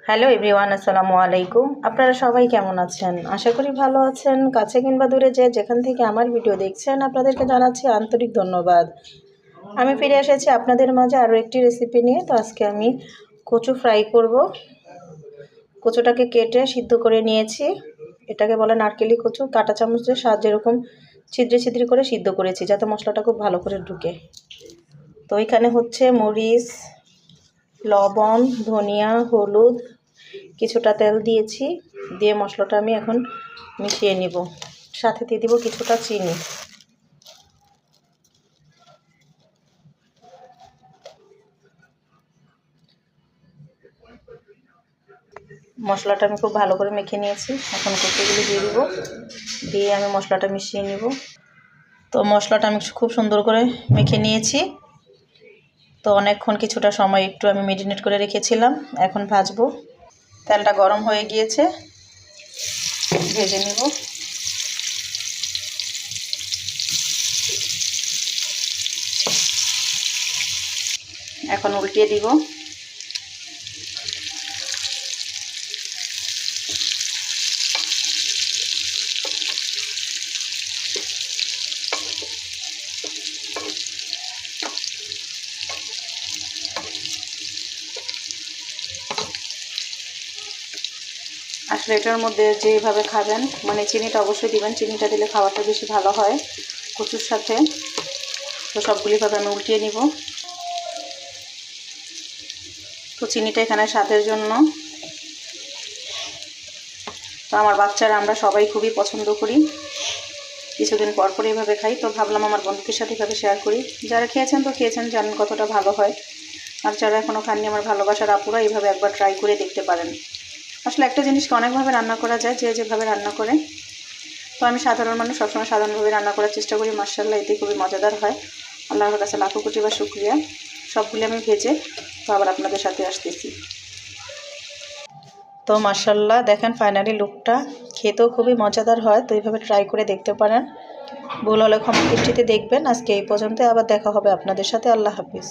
Hello everyone, আসসালামু আলাইকুম। আপনারা সবাই কেমন আছেন? আশা করি ভালো আছেন। কাছে কিংবা দূরে যেখান থেকে আমার ভিডিও দেখছেন, আপনাদেরকে জানাচ্ছি আন্তরিক ধন্যবাদ। আমি ফিরে এসেছি আপনাদের মাঝে আরও একটি রেসিপি নিয়ে। তো আজকে আমি কচু ফ্রাই করব। কচুটাকে কেটে সিদ্ধ করে নিয়েছি। এটাকে বলে নারকেলি কচু। কাঁটা চামচের সাহায্যে এরকম ছিদ্রে ছিদ্রে করে সিদ্ধ করেছি, যাতে মশলাটা খুব ভালো করে ঢুকে। তো এখানে হচ্ছে মরিচ, লবণ, ধনিয়া, হলুদ, কিছুটা তেল দিয়েছি। দিয়ে মশলাটা আমি এখন মিশিয়ে নিব। সাথে দিয়ে দিব কিছুটা চিনি। মশলাটা আমি খুব ভালো করে মেখে নিয়েছি। এখন কচুগুলো দিয়ে দিব। দিয়ে আমি মশলাটা মিশিয়ে নিব। তো মশলাটা আমি খুব সুন্দর করে মেখে নিয়েছি। তো অনেকক্ষণ কিছুটা সময় একটু আমি মেরিনেট করে রেখেছিলাম। এখন ভাজবো। তেলটা গরম হয়ে গিয়েছে, ভেজে নিব। এখন উল্টিয়ে দিব। আসলে এটার মধ্যে যেভাবে খাবেন, মানে চিনিটা অবশ্যই দিবেন। চিনিটা দিলে খাবারটা বেশি ভালো হয় কচুর সাথে। তো সবগুলিভাবে আমি উল্টিয়ে নিব। তো চিনিটা এখানে স্বাদের জন্য। তো আমার বাচ্চারা আমরা সবাই খুবই পছন্দ করি। কিছুদিন পর পর এইভাবে খাই। তো ভাবলাম আমার বন্ধুদের সাথে এভাবে শেয়ার করি। যারা খেয়েছেন তো খেয়েছেন, জানেন কতটা ভালো হয়। আর যারা এখনও খাননি, আমার ভালোবাসার আপুরা এইভাবে একবার ট্রাই করে দেখতে পারেন। আসলে একটা জিনিসকে অনেকভাবে রান্না করা যায়, যে যেভাবে রান্না করে। তো আমি সাধারণ মানুষ, সবসময় সাধারণভাবে রান্না করার চেষ্টা করি। মাশাআল্লাহ, এতে খুবই মজাদার হয়। আল্লাহর কাছে লাখো কোটি বা শুকরিয়া। সবগুলি আমি ভেজে তো আবার আপনাদের সাথে আসতেছি। তো মাশাআল্লাহ, দেখেন ফাইনালি লুকটা। খেতেও খুবই মজাদার হয়। তো এইভাবে ট্রাই করে দেখতে পারেন। ভুল হলে ক্ষমা দৃষ্টিতে দেখবেন। আজকে এই পর্যন্ত, আবার দেখা হবে আপনাদের সাথে। আল্লাহ হাফিজ।